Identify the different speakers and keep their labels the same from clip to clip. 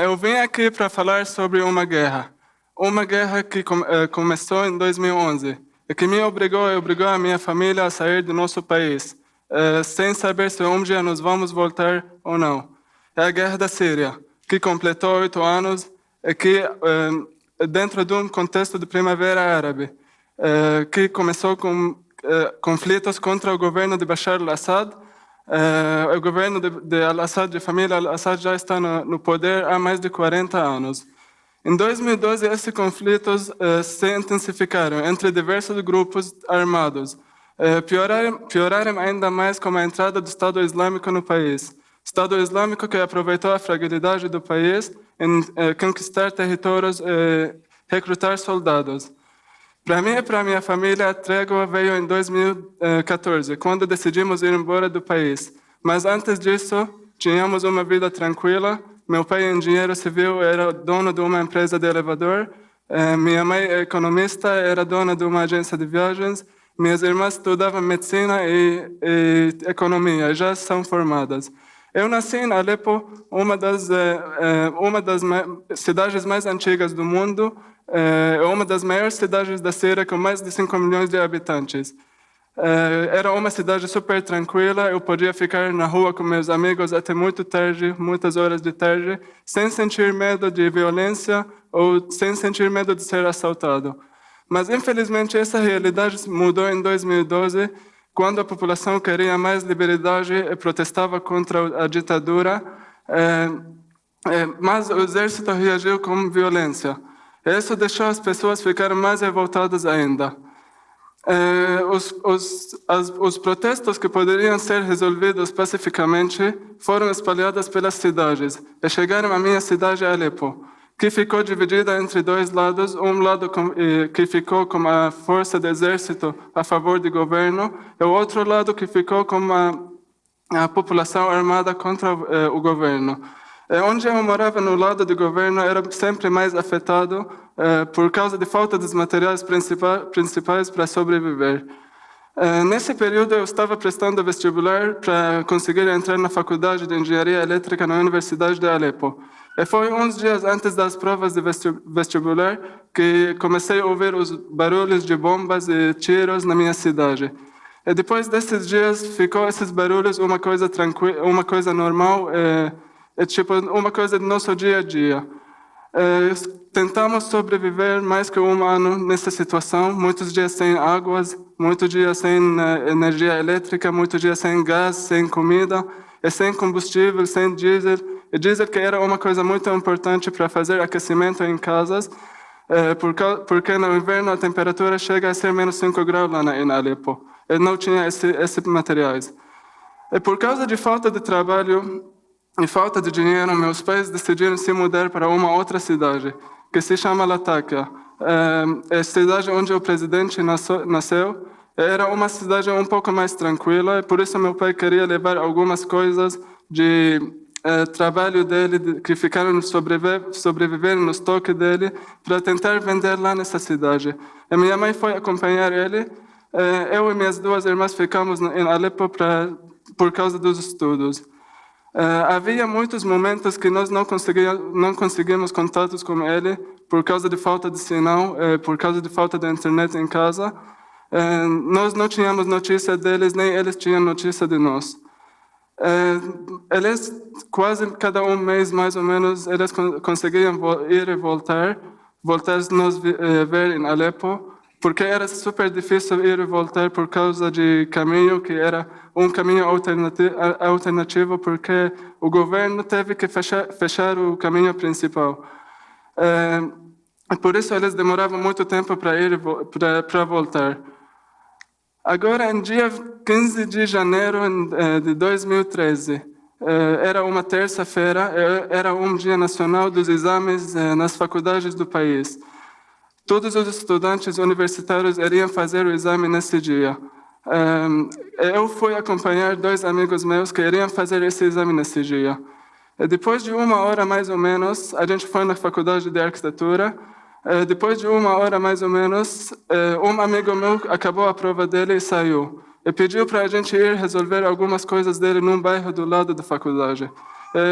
Speaker 1: Eu vim aqui para falar sobre uma guerra. Uma guerra que começou em 2011 e que me obrigou a minha família a sair do nosso país, sem saber se um dia nós vamos voltar ou não. É a guerra da Síria, que completou 8 anos e que, dentro de um contexto de primavera árabe, que começou com conflitos contra o governo de Bashar al-Assad. O governo de al-Assad, de família al-Assad, já está no poder há mais de 40 anos. Em 2012, esses conflitos se intensificaram entre diversos grupos armados. Pioraram ainda mais com a entrada do Estado Islâmico no país. Estado Islâmico que aproveitou a fragilidade do país em conquistar territórios e recrutar soldados. Para mim e para minha família, a trégua veio em 2014, quando decidimos ir embora do país. Mas antes disso, tínhamos uma vida tranquila. Meu pai é engenheiro civil, era dono de uma empresa de elevador. Minha mãe é economista, era dona de uma agência de viagens. Minhas irmãs estudavam medicina e economia, já são formadas. Eu nasci em Alepo, uma das cidades mais antigas do mundo, uma das maiores cidades da Síria, com mais de 5 milhões de habitantes. Era uma cidade super tranquila, eu podia ficar na rua com meus amigos até muito tarde, muitas horas de tarde, sem sentir medo de violência ou sem sentir medo de ser assaltado. Mas, infelizmente, essa realidade mudou em 2012, quando a população queria mais liberdade e protestava contra a ditadura, mas o exército reagiu com violência. Isso deixou as pessoas ficarem mais revoltadas ainda. Os protestos que poderiam ser resolvidos pacificamente foram espalhados pelas cidades e chegaram à minha cidade, Alepo, que ficou dividida entre dois lados, um lado que ficou com a força do exército a favor do governo e o outro lado que ficou com a população armada contra o governo. Onde eu morava no lado do governo era sempre mais afetado por causa de falta dos materiais principais para sobreviver. Nesse período eu estava prestando vestibular para conseguir entrar na faculdade de engenharia elétrica na Universidade de Alepo. E foi uns dias antes das provas de vestibular que comecei a ouvir os barulhos de bombas e tiros na minha cidade. E depois desses dias ficou esses barulhos uma coisa tranquila, uma coisa normal, tipo uma coisa do nosso dia a dia. Tentamos sobreviver mais que um ano nessa situação, muitos dias sem águas, muitos dias sem energia elétrica, muitos dias sem gás, sem comida, e sem combustível, sem diesel. E diesel que era uma coisa muito importante para fazer aquecimento em casas, porque no inverno a temperatura chega a ser menos 5 graus lá em Alepo. E não tinha esses materiais. E por causa de falta de trabalho e falta de dinheiro, meus pais decidiram se mudar para uma outra cidade, que se chama Latakia. É a cidade onde o presidente nasceu. Era uma cidade um pouco mais tranquila, e por isso meu pai queria levar algumas coisas de trabalho dele, que ficaram sobreviver no estoque dele, para tentar vender lá nessa cidade. E minha mãe foi acompanhar ele. Eu e minhas duas irmãs ficamos em Alepo por causa dos estudos. Havia muitos momentos que nós não conseguimos contatos com ele por causa de falta de sinal, por causa de falta de internet em casa. Nós não tínhamos notícia deles, nem eles tinham notícia de nós. Eles, quase cada mês, mais ou menos, eles conseguiam ir e voltar nos ver em Alepo, porque era super difícil ir e voltar por causa de caminho, que era um caminho alternativo, porque o governo teve que fechar o caminho principal. Por isso eles demoravam muito tempo para voltar. Agora, em dia 15 de janeiro de 2013, era uma terça-feira, era um dia nacional dos exames nas faculdades do país. Todos os estudantes universitários iriam fazer o exame nesse dia. Eu fui acompanhar 2 amigos meus que iriam fazer esse exame nesse dia. Depois de 1 hora, mais ou menos, a gente foi na faculdade de arquitetura. Depois de 1 hora, mais ou menos, um amigo meu acabou a prova dele e saiu. E pediu para a gente ir resolver algumas coisas dele num bairro do lado da faculdade.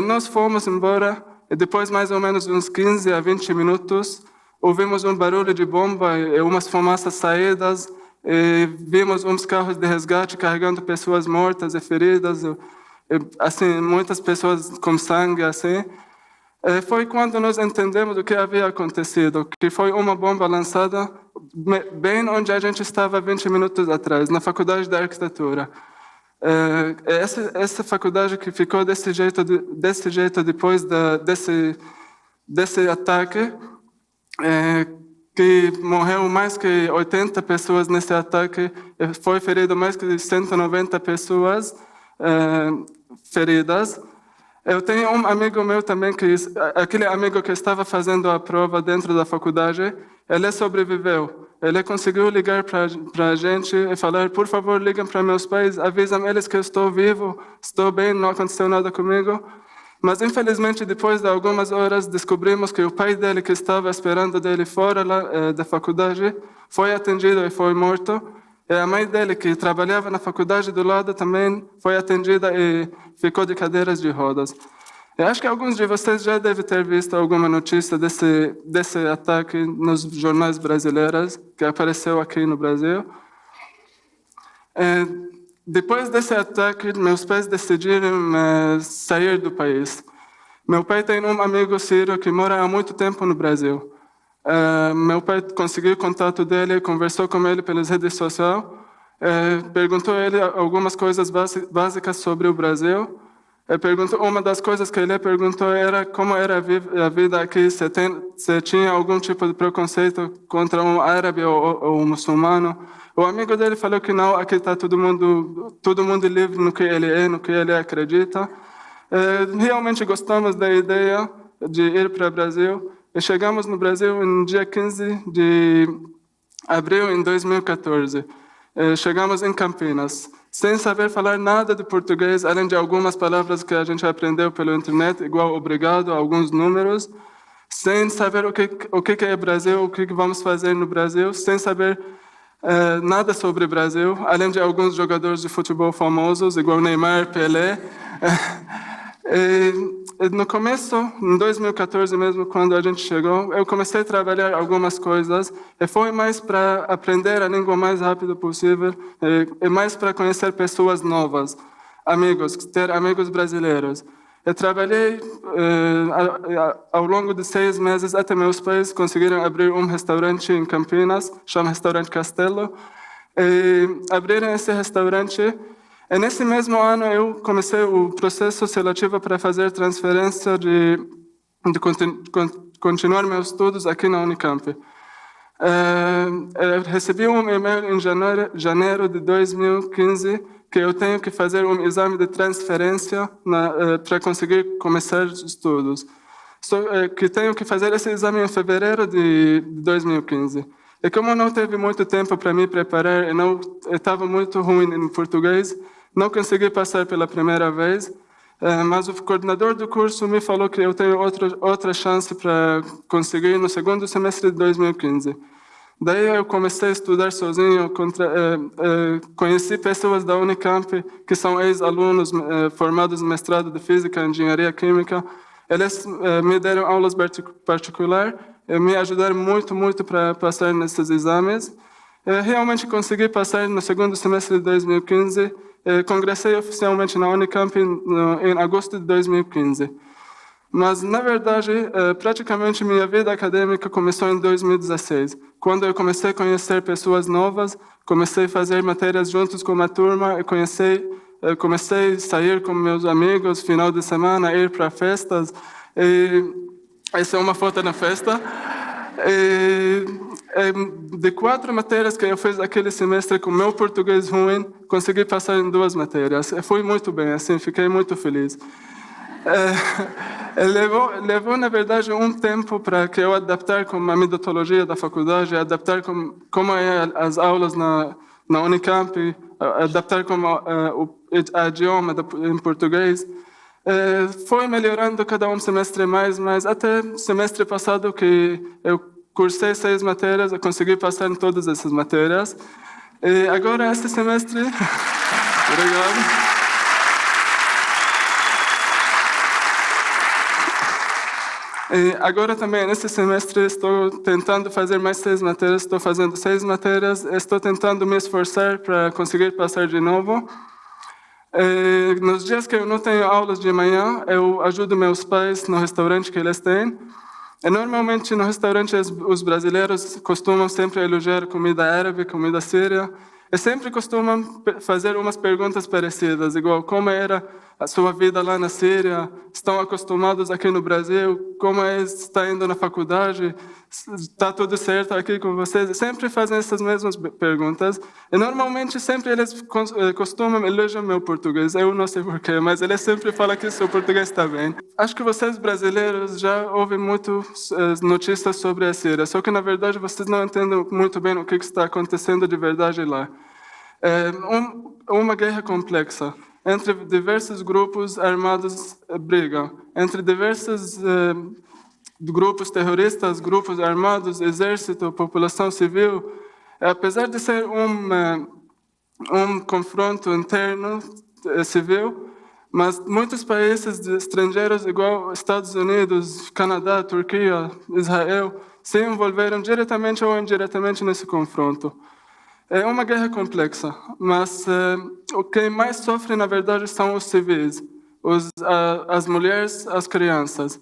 Speaker 1: Nós fomos embora e depois mais ou menos uns 15 a 20 minutos, ouvimos um barulho de bomba e umas fumaças saídas, e vimos uns carros de resgate carregando pessoas mortas e feridas, assim, muitas pessoas com sangue, assim. Foi quando nós entendemos o que havia acontecido, que foi uma bomba lançada bem onde a gente estava 20 minutos atrás, na Faculdade de Arquitetura. Essa faculdade que ficou desse jeito depois desse ataque, que morreu mais que 80 pessoas nesse ataque, foi ferido mais que 190 pessoas feridas. Eu tenho um amigo meu também, aquele amigo que estava fazendo a prova dentro da faculdade, ele sobreviveu. Ele conseguiu ligar para a gente e falar, por favor, ligam para meus pais, avisam eles que eu estou vivo, estou bem, não aconteceu nada comigo. Mas, infelizmente, depois de algumas horas, descobrimos que o pai dele, que estava esperando dele fora lá, da faculdade, foi atendido e foi morto. E a mãe dele, que trabalhava na faculdade do lado, também foi atendida e ficou de cadeiras de rodas. Eu acho que alguns de vocês já devem ter visto alguma notícia desse ataque nos jornais brasileiros, que apareceu aqui no Brasil. Depois desse ataque, meus pais decidiram sair do país. Meu pai tem um amigo sírio que mora há muito tempo no Brasil. Meu pai conseguiu contato dele, conversou com ele pelas redes sociais, perguntou a ele algumas coisas básicas sobre o Brasil. Uma das coisas que ele perguntou era como era a vida aqui, se tinha algum tipo de preconceito contra um árabe ou um muçulmano. O amigo dele falou que não, aqui está todo mundo livre no que ele é, no que ele acredita. Realmente gostamos da ideia de ir para o Brasil. E chegamos no Brasil no dia 15 de abril de 2014. Chegamos em Campinas, sem saber falar nada de português, além de algumas palavras que a gente aprendeu pela internet, igual obrigado, alguns números, sem saber o que é Brasil, o que vamos fazer no Brasil, sem saber nada sobre o Brasil, além de alguns jogadores de futebol famosos, igual Neymar, Pelé. No começo, em 2014 mesmo, quando a gente chegou, eu comecei a trabalhar algumas coisas, e foi mais para aprender a língua o mais rápido possível, e mais para conhecer pessoas novas, ter amigos brasileiros. Eu trabalhei ao longo de 6 meses, até meus pais conseguiram abrir um restaurante em Campinas, chama Restaurante Castelo. Abriram esse restaurante. E nesse mesmo ano eu comecei o processo seletivo para fazer transferência de continuar meus estudos aqui na Unicamp. Eu recebi um e-mail em janeiro de 2015 que eu tenho que fazer um exame de transferência para conseguir começar os estudos. Que tenho que fazer esse exame em fevereiro de 2015. E como não teve muito tempo para me preparar e estava muito ruim em português, não consegui passar pela primeira vez, mas o coordenador do curso me falou que eu tenho outra chance para conseguir no segundo semestre de 2015. Daí eu comecei a estudar sozinho, conheci pessoas da Unicamp que são ex-alunos formados no mestrado de Física e Engenharia Química. Eles me deram aulas particulares e me ajudaram muito para passar nesses exames. Realmente consegui passar no segundo semestre de 2015. Congressei oficialmente na Unicamp em agosto de 2015. Mas, na verdade, praticamente minha vida acadêmica começou em 2016, quando eu comecei a conhecer pessoas novas, comecei a fazer matérias juntos com uma turma, e comecei a sair com meus amigos, final de semana, ir para festas. Essa é uma foto na festa. De 4 matérias que eu fiz aquele semestre com meu português ruim, consegui passar em 2 matérias. Foi muito bem, assim, fiquei muito feliz. Levou, na verdade, um tempo para que eu adaptar com a metodologia da faculdade, adaptar com como é as aulas na Unicamp, adaptar com o idioma em português. Foi melhorando cada semestre mais, até semestre passado que eu cursei 6 matérias, eu consegui passar em todas essas matérias. E agora, esse semestre... Obrigado. E agora também, nesse semestre, estou tentando fazer mais 6 matérias. Estou fazendo 6 matérias. Estou tentando me esforçar para conseguir passar de novo. Nos dias que eu não tenho aulas de manhã, eu ajudo meus pais no restaurante que eles têm. E normalmente no restaurante os brasileiros costumam sempre elogiar comida árabe, comida síria. E sempre costumam fazer umas perguntas parecidas, igual como era a sua vida lá na Síria, estão acostumados aqui no Brasil, como está indo na faculdade, está tudo certo aqui com vocês. Sempre fazem essas mesmas perguntas. E normalmente sempre eles costumam elogiar meu português. Eu não sei porquê, mas eles sempre falam que seu português está bem. Acho que vocês brasileiros já ouvem muito notícias sobre a Síria, só que na verdade vocês não entendem muito bem o que está acontecendo de verdade lá. É uma guerra complexa. Entre diversos grupos armados brigam. Entre diversos grupos terroristas, grupos armados, exército, população civil. Apesar de ser um confronto interno civil, mas muitos países estrangeiros, igual Estados Unidos, Canadá, Turquia, Israel, se envolveram diretamente ou indiretamente nesse confronto. É uma guerra complexa, mas o que mais sofre, na verdade, são os civis, as mulheres, as crianças.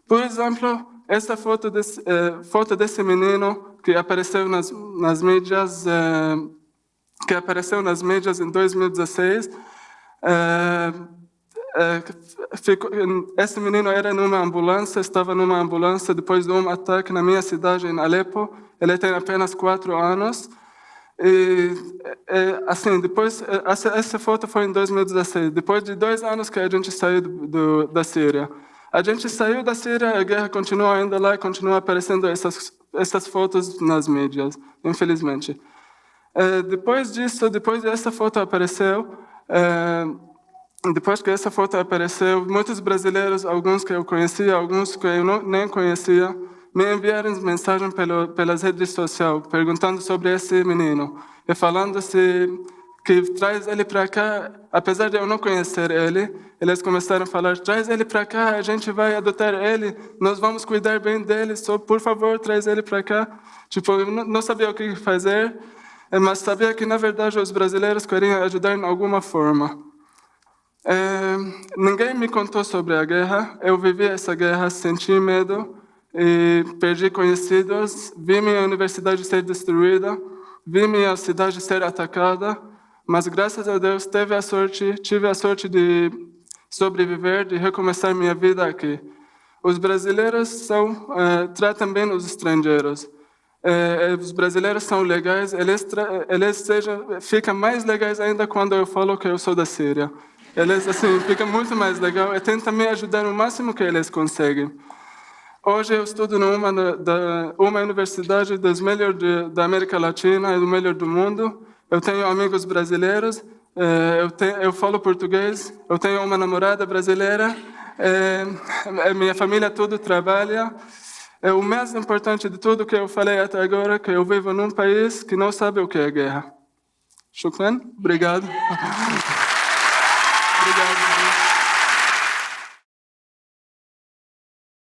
Speaker 1: Por exemplo, essa foto desse menino que apareceu nas mídias, em 2016. Esse menino era numa ambulância, estava numa ambulância depois de um ataque na minha cidade, em Alepo. Ele tem apenas 4 anos. E, assim, essa foto foi em 2016, depois de 2 anos que a gente saiu da Síria. A gente saiu da Síria, a guerra continua ainda lá, continua aparecendo essas fotos nas mídias, infelizmente. Depois que essa foto apareceu, muitos brasileiros, alguns que eu conhecia, alguns que eu nem conhecia, me enviaram mensagem pelas redes sociais, perguntando sobre esse menino, e falando que traz ele para cá, apesar de eu não conhecer ele, eles começaram a falar, traz ele para cá, a gente vai adotar ele, nós vamos cuidar bem dele, só por favor, traz ele para cá. Tipo, eu não sabia o que fazer, mas sabia que, na verdade, os brasileiros queriam ajudar de alguma forma. Ninguém me contou sobre a guerra, eu vivi essa guerra, senti medo, e perdi conhecidos, vi minha universidade ser destruída, vi minha cidade ser atacada, mas graças a Deus tive a sorte de sobreviver, de recomeçar minha vida aqui. Os brasileiros tratam bem os estrangeiros. Os brasileiros são legais, eles ficam mais legais ainda quando eu falo que eu sou da Síria. Eles assim, ficam muito mais legal e tentam me ajudar o máximo que eles conseguem. Hoje eu estudo uma universidade das melhores da América Latina e do melhor do mundo. Eu tenho amigos brasileiros, eu falo português, eu tenho uma namorada brasileira, minha família tudo trabalha. O mais importante de tudo que eu falei até agora é que eu vivo num país que não sabe o que é guerra. Shukran, obrigado.